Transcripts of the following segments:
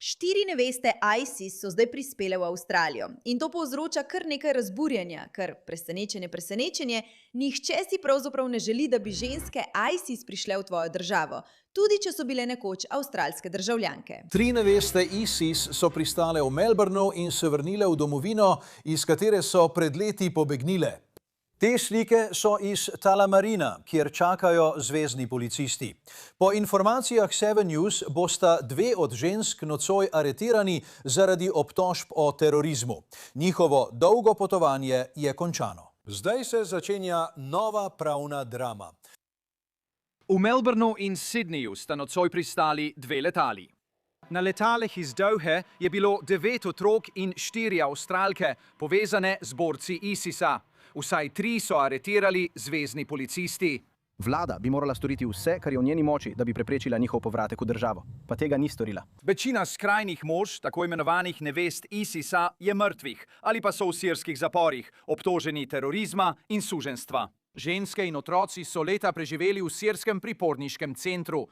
4 neveste ISIS so zdaj prispele v Avstralijo in to povzroča kar nekaj razburjenja, ker presenečenje, nihče si pravzaprav ne želi, da bi ženske ISIS prišle v tvojo državo, tudi če so bile nekoč avstralske državljanke. 3 neveste ISIS so pristale v Melbourneu in se vrnile v domovino, iz katere so pred leti pobegnile. Te slike so iz Talamarina, kjer čakajo zvezni policisti. Po informacijah 7 News bosta 2 od žensk nocoj aretirani zaradi obtožb o terorizmu. Njihovo dolgo potovanje je končano. Zdaj se začenja nova pravna drama. V Melbourneu in Sydneyju sta nocoj pristali 2 letali. Na letalih iz Dohe je bilo 9 otrok in 4 Avstralke, povezane z borci ISIS-a. Vsaj 3 so aretirali zvezni policisti. Vlada bi morala storiti vse, kar je v njeni moči, da bi preprečila njihov povratek v državo, pa tega ni storila. Večina skrajnih mož, tako imenovanih nevest ISIS-a, je mrtvih ali pa so v sirskih zaporih, obtoženi terorizma in suženjstva. Ženske in otroci so leta preživeli v sirskem priporniškem centru.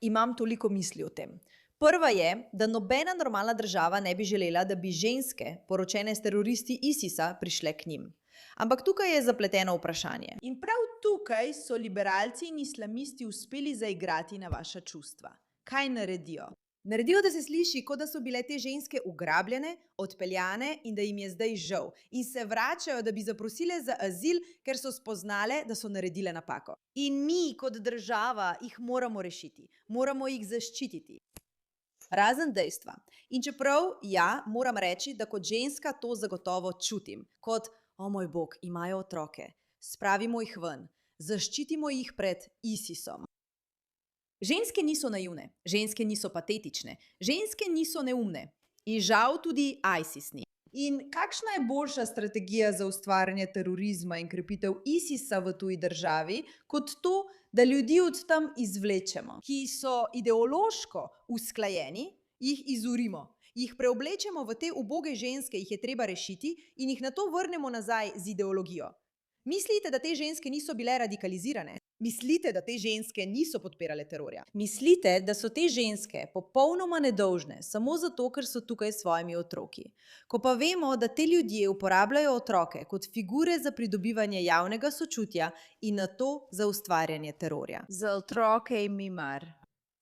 Imam toliko misli o tem. Prva je, da nobena normalna država ne bi želela, da bi ženske, poročene s teroristi ISIS-a, prišle k njim. Ampak tukaj je zapleteno vprašanje. In prav tukaj so liberalci in islamisti uspeli zaigrati na vaša čustva. Kaj naredijo? Naredijo, da se sliši, kot da so bile te ženske ugrabljene, odpeljane in da jim je zdaj žal. In se vračajo, da bi zaprosile za azil, ker so spoznale, da so naredile napako. In mi kot država jih moramo rešiti. Moramo jih zaščititi. Razen dejstva. In čeprav, ja, moram reči, da kot ženska to zagotovo čutim. Kot, o moj bog, imajo otroke. Spravimo jih ven. Zaščitimo jih pred ISIS-om. Ženske niso naivne. Ženske niso patetične. Ženske niso neumne. In žal tudi ISIS ni. In kakšna je boljša strategija za ustvarjanje terorizma in krepitev ISIS-a v tuji državi, kot to, da ljudi od tam izvlečemo, ki so ideološko usklajeni, jih izurimo, jih preoblečemo v te uboge ženske, jih je treba rešiti in jih nato vrnemo nazaj z ideologijo. Mislite, da te ženske niso bile radikalizirane? Mislite, da te ženske niso podpirale terorja? Mislite, da so te ženske popolnoma nedolžne samo zato, ker so tukaj s svojimi otroki? Ko pa vemo, da te ljudje uporabljajo otroke kot figure za pridobivanje javnega sočutja in nato za ustvarjanje terorja. Za otroke jim ni mar.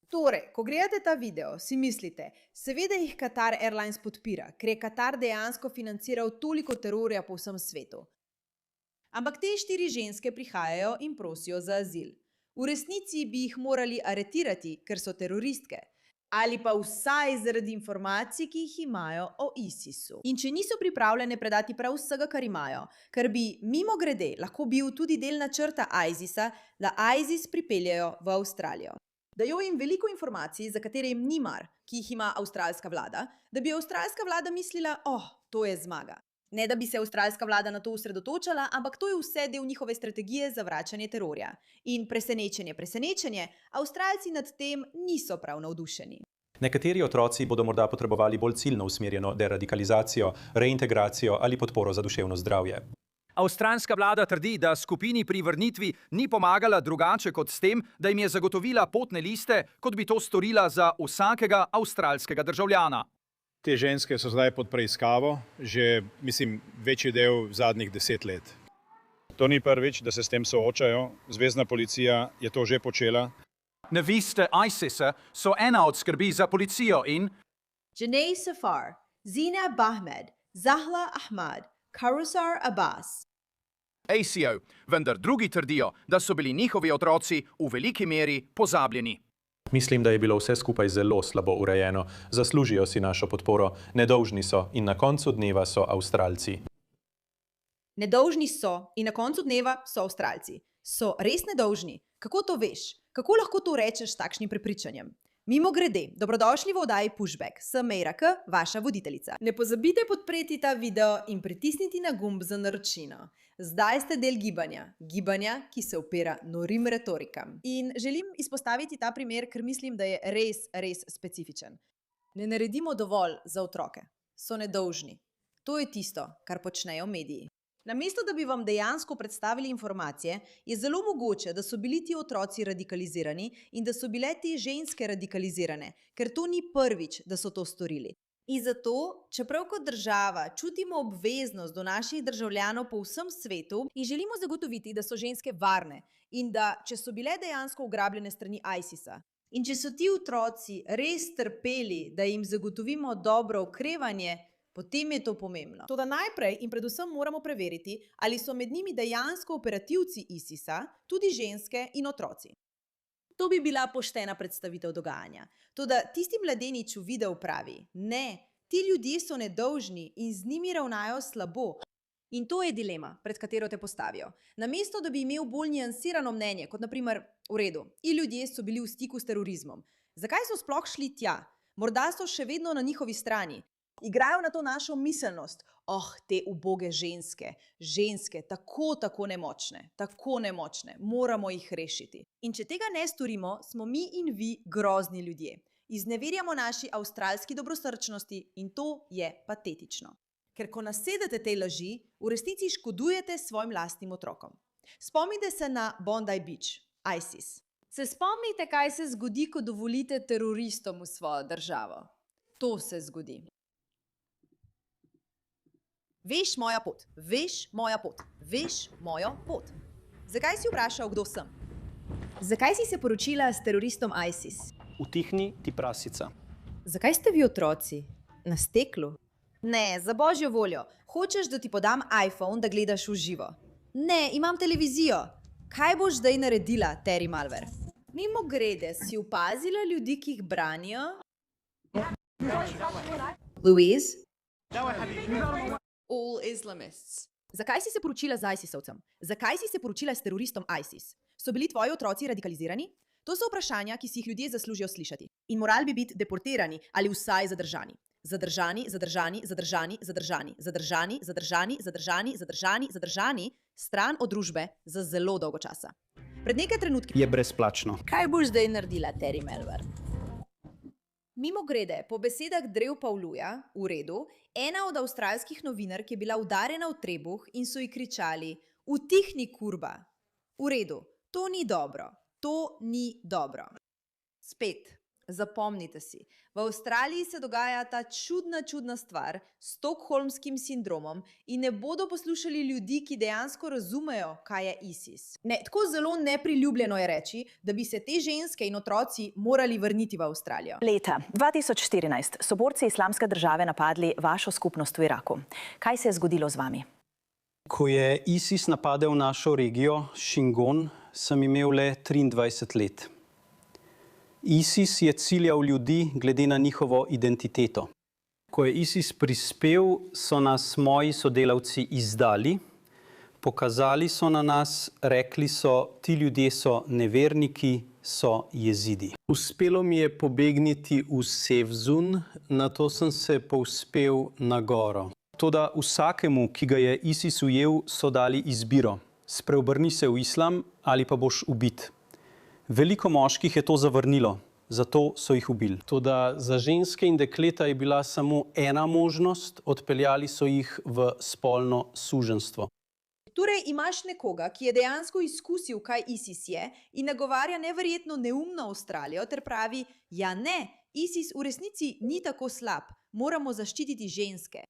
Torej, ko gledate ta video, si mislite, seveda jih Qatar Airlines podpira, ker je Qatar dejansko financiral toliko terorja po vsem svetu. Ampak te 4 ženske prihajajo in prosijo za azil. V resnici bi jih morali aretirati, ker so teroristke. Ali pa vsaj zaradi informacij, ki jih imajo o ISIS-u. In če niso pripravljene predati prav vsega, kar imajo, ker bi mimogrede lahko bil tudi del načrta ISIS-a, da ISIS pripeljejo v Avstralijo. Dajo jim veliko informacij, za katere jim ni mar, ki jih ima avstralska vlada, da bi avstralska vlada mislila, to je zmaga. Ne, da bi se avstralska vlada na to osredotočala, ampak to je vse del njihove strategije za vračanje terorja. In presenečenje, Avstralci nad tem niso prav navdušeni. Nekateri otroci bodo morda potrebovali bolj ciljno usmerjeno deradikalizacijo, reintegracijo ali podporo za duševno zdravje. Avstralska vlada trdi, da skupini pri vrnitvi ni pomagala drugače kot s tem, da jim je zagotovila potne liste, kot bi to storila za vsakega avstralskega državljana. Te ženske so zdaj pod preiskavo, že, večji del zadnjih 10 let. To ni prvič, da se s tem soočajo. Zvezna policija je to že počela. Neveste ISIS-a so ena od skrbi za policijo in Janay Safar, Zina Bahmed, Zahla Ahmad, Karusar Abbas. ACO, vendar drugi trdijo, da so bili njihovi otroci v veliki meri pozabljeni. Mislim, da je bilo vse skupaj zelo slabo urejeno. Zaslužijo si našo podporo. Nedolžni so in na koncu dneva so Avstralci. Nedolžni so in na koncu dneva so Avstralci. So res nedolžni? Kako to veš? Kako lahko to rečeš s takšnim prepričanjem? Mimogrede, dobrodošli v oddaji Pushback. Sem Meira K., vaša voditeljica. Ne pozabite podpreti ta video in pritisniti na gumb za naročnino. Zdaj ste del gibanja, ki se opira norim retorikam. In želim izpostaviti ta primer, ker mislim, da je res specifičen. Ne naredimo dovolj za otroke. So nedolžni. To je tisto, kar počnejo mediji. Namesto, da bi vam dejansko predstavili informacije, je zelo mogoče, da so bili ti otroci radikalizirani in da so bile te ženske radikalizirane, ker to ni prvič, da so to storili. In zato, čeprav kot država čutimo obveznost do naših državljanov po vsem svetu in želimo zagotoviti, da so ženske varne in da, če so bile dejansko ugrabljene strani ISIS-a, in če so ti otroci res trpeli, da jim zagotovimo dobro okrevanje, potem je to pomembno. Toda najprej in predvsem moramo preveriti, ali so med njimi dejansko operativci ISIS-a, tudi ženske in otroci. To bi bila poštena predstavitev dogajanja. Toda tisti mladenič v videu pravi, ne, ti ljudje so nedolžni in z njimi ravnajo slabo. In to je dilema, pred katero te postavijo. Namesto, da bi imel bolj niansirano mnenje, kot naprimer, v redu, in ljudje so bili v stiku s terorizmom. Zakaj so sploh šli tja? Morda so še vedno na njihovi strani. Igrajo na to našo miselnost. Te uboge ženske, tako nemočne, moramo jih rešiti. In če tega ne storimo, smo mi in vi grozni ljudje. Izneverjamo naši avstralski dobrosrčnosti in to je patetično. Ker ko nasedete tej laži, v resnici škodujete svojim lastnim otrokom. Spomnite se na Bondi Beach, ISIS. Se spomnite, kaj se zgodi, ko dovolite teroristom v svojo državo? To se zgodi. Veš moja pot. Zakaj si vprašal, kdo sem? Zakaj si se poročila s teroristom ISIS? Utihni ti prasica. Zakaj ste vi otroci? Na steklu? Ne, za božjo voljo. Hočeš, da ti podam iPhone, da gledaš v živo? Ne, imam televizijo. Kaj boš zdaj naredila, Terry Malver? Mimogrede, si opazila ljudi, ki jih branijo? Louise? All Islamists. Zakaj si se poročila z ISIS-ovcem? Zakaj si se poročila s teroristom ISIS? So bili tvoji otroci radikalizirani? To so vprašanja, ki si jih ljudje zaslužijo slišati. In morali bi biti deportirani ali vsaj zadržani. Zadržani, stran od družbe za zelo dolgo časa. Pred nekaj trenutki Je brezplačno. Kaj boš zdaj naredila, Terry Malver? Mimogrede, po besedah Drew Pavluja, v redu, ena od avstralskih novinark je bila udarjena v trebuh in so ji kričali: "Utihni, kurba!" V redu, to ni dobro. Spet, zapomnite si, v Avstraliji se dogaja ta čudna stvar s stokholmskim sindromom in ne bodo poslušali ljudi, ki dejansko razumejo, kaj je ISIS. Ne, tako zelo nepriljubljeno je reči, da bi se te ženske in otroci morali vrniti v Avstralijo. Leta 2014 so borci Islamske države napadli vašo skupnost v Iraku. Kaj se je zgodilo z vami? Ko je ISIS napadel našo regijo, Šingon, sem imel le 23 let. ISIS je ciljal ljudi glede na njihovo identiteto. Ko je ISIS prispel, so nas moji sodelavci izdali, pokazali so na nas, rekli so, ti ljudje so neverniki, so jezidi. Uspelo mi je pobegniti v Sevzun, nato sem se povzpel na goro. Toda vsakemu, ki ga je ISIS ujel, so dali izbiro: spreobrni se v islam ali pa boš ubit. Veliko moških je to zavrnilo, zato so jih ubili. Toda za ženske in dekleta je bila samo ena možnost, odpeljali so jih v spolno suženjstvo. Torej imaš nekoga, ki je dejansko izkusil, kaj ISIS je in nagovarja neverjetno neumno Avstralijo ter pravi: ja ne, ISIS v resnici ni tako slab, moramo zaščititi ženske.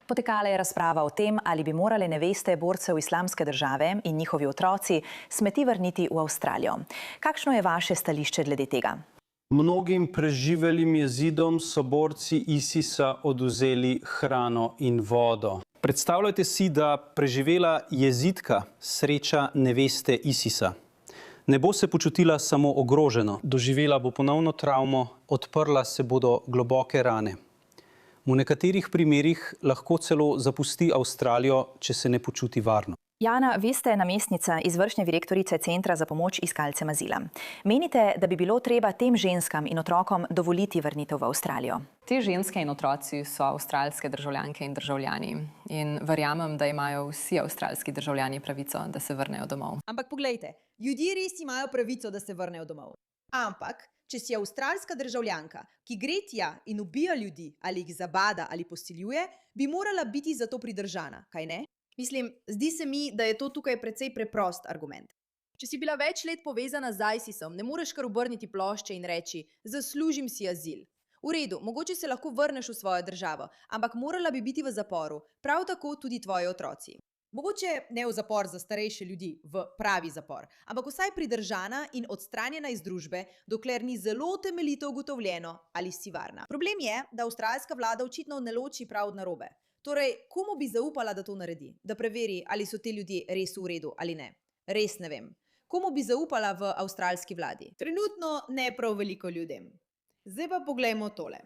Potekala je razprava o tem, ali bi morale neveste borcev Islamske države in njihovi otroci smeti vrniti v Avstralijo. Kakšno je vaše stališče glede tega? Mnogim preživelim jezidom so borci ISIS-a odvzeli hrano in vodo. Predstavljajte si, da preživela jezidka sreča neveste ISIS-a. Ne bo se počutila samo ogroženo, doživela bo ponovno travmo, odprla se bodo globoke rane. V nekaterih primerih lahko celo zapusti Avstralijo, če se ne počuti varno. Jana, vi ste namestnica izvršne direktorice Centra za pomoč iskalcem azila. Menite, da bi bilo treba tem ženskam in otrokom dovoliti vrnitev v Avstralijo? Te ženske in otroci so avstralske državljanke in državljani in verjamem, da imajo vsi avstralski državljani pravico, da se vrnejo domov. Ampak poglejte, ljudje res imajo pravico, da se vrnejo domov. Ampak, če si avstralska državljanka, ki gre tja in ubija ljudi ali jih zabada ali posiljuje, bi morala biti za to pridržana, kaj ne? Mislim, zdi se mi, da je to tukaj precej preprost argument. Če si bila več let povezana z ISIS-om, ne moreš kar obrniti plošče in reči, zaslužim si azil. V redu, mogoče se lahko vrneš v svojo državo, ampak morala bi biti v zaporu, prav tako tudi tvoji otroci. Mogoče ne v zapor za starejše ljudi, v pravi zapor, ampak vsaj pridržana in odstranjena iz družbe, dokler ni zelo temeljito ugotovljeno, ali si varna. Problem je, da avstralska vlada očitno ne loči prav od narobe. Torej, komu bi zaupala, da to naredi? Da preveri, ali so ti ljudje res v redu ali ne? Res ne vem. Komu bi zaupala v avstralski vladi? Trenutno ne prav veliko ljudem. Zdaj pa poglejmo tole.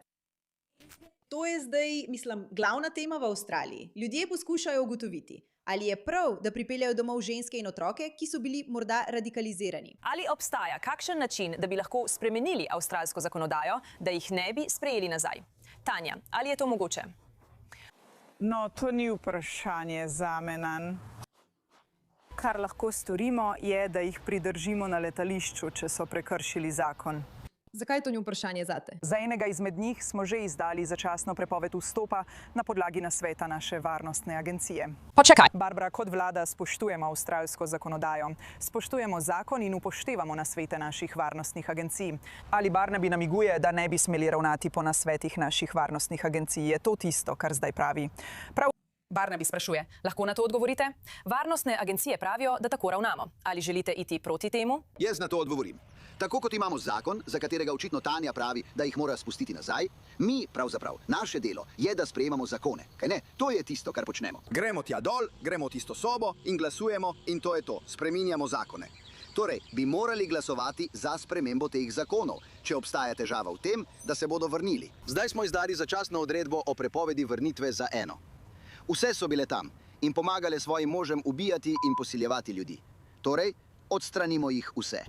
To je zdaj, mislim, glavna tema v Avstraliji. Ljudje poskušajo ugotoviti, ali je prav, da pripeljajo domov ženske in otroke, ki so bili morda radikalizirani. Ali obstaja kakšen način, da bi lahko spremenili avstralsko zakonodajo, da jih ne bi sprejeli nazaj? Tanja, ali je to mogoče? No, to ni vprašanje zame, Nan. Kar lahko storimo, je, da jih pridržimo na letališču, če so prekršili zakon. Zakaj to ni vprašanje zate? Za enega izmed njih smo že izdali začasno prepoved vstopa na podlagi nasveta naše varnostne agencije. Počakaj. Barbara, kot vlada spoštujemo avstralsko zakonodajo, spoštujemo zakon in upoštevamo nasvete naših varnostnih agencij. Ali Barnaby namiguje, da ne bi smeli ravnati po nasvetih naših varnostnih agencij? Je to tisto, kar zdaj pravi? Barnaby sprašuje, lahko na to odgovorite? Varnostne agencije pravijo, da tako ravnamo. Ali želite iti proti temu? Jaz na to odgovorim. Tako kot imamo zakon, za katerega očitno Tanja pravi, da jih mora spustiti nazaj, mi pravzaprav, naše delo je, da sprejemamo zakone. Kaj ne? To je tisto, kar počnemo. Gremo tja dol, gremo v tisto sobo in glasujemo in to je to. Spreminjamo zakone. Torej, bi morali glasovati za spremembo teh zakonov, če obstaja težava v tem, da se bodo vrnili. Zdaj smo izdali začasno odredbo o prepovedi vrnitve za eno. Vse so bile tam in pomagale svojim možem ubijati in posiljevati ljudi. Torej, odstranimo jih vse.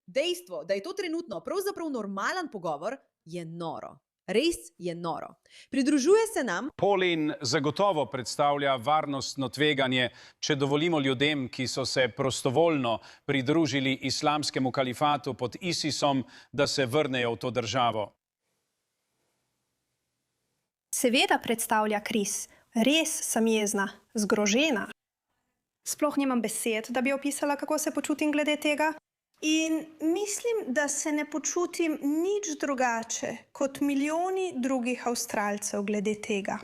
Dejstvo, da je to trenutno pravzaprav normalen pogovor, je noro. Res je noro. Pridružuje se nam Polin zagotovo predstavlja varnostno tveganje, če dovolimo ljudem, ki so se prostovoljno pridružili islamskemu kalifatu pod ISIS-om, da se vrnejo v to državo. Seveda predstavlja kriz. Res sem jezna, zgrožena. Sploh nimam besed, da bi opisala, kako se počutim glede tega. In mislim, da se ne počutim nič drugače kot milijoni drugih Avstralcev glede tega.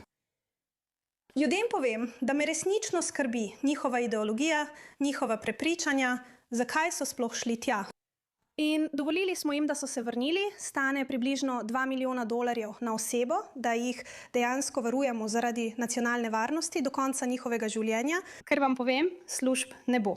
Ljudem povem, da me resnično skrbi njihova ideologija, njihova prepričanja, zakaj so sploh šli tja. In dovolili smo jim, da so se vrnili, stane približno $2 milijona na osebo, da jih dejansko varujemo zaradi nacionalne varnosti do konca njihovega življenja, ker vam povem, služb ne bo.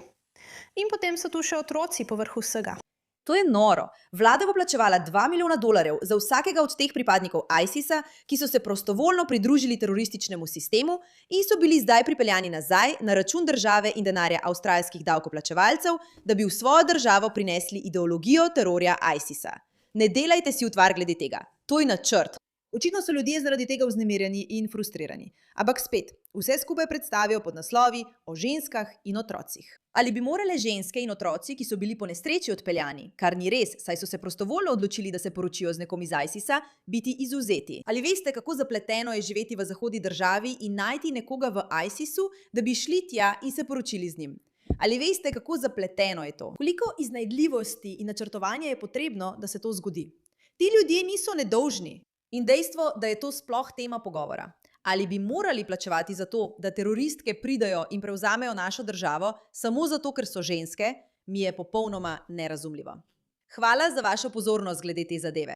In potem so tu še otroci povrh vsega. To je noro. Vlada bo plačevala $2 milijona za vsakega od teh pripadnikov ISIS-a, ki so se prostovoljno pridružili terorističnemu sistemu in so bili zdaj pripeljani nazaj na račun države in denarja avstralskih davkoplačevalcev, da bi v svojo državo prinesli ideologijo terorja ISIS-a. Ne delajte si utvar glede tega. To je načrt. Očitno so ljudje zaradi tega vznemirjeni in frustrirani. Ampak spet, vse skupaj predstavijo pod naslovi o ženskah in otrocih. Ali bi morale ženske in otroci, ki so bili po nesreči odpeljani, kar ni res, saj so se prostovoljno odločili, da se poročijo z nekom iz ISIS-a, biti izvzeti? Ali veste, kako zapleteno je živeti v zahodni državi in najti nekoga v ISIS-u, da bi šli tja in se poročili z njim? Ali veste, kako zapleteno je to? Koliko iznajdljivosti in načrtovanja je potrebno, da se to zgodi? Ti ljudje niso nedolžni. In dejstvo, da je to sploh tema pogovora. Ali bi morali plačevati za to, da teroristke pridajo in prevzamejo našo državo, samo zato, ker so ženske, mi je popolnoma nerazumljivo. Hvala za vašo pozornost glede te zadeve.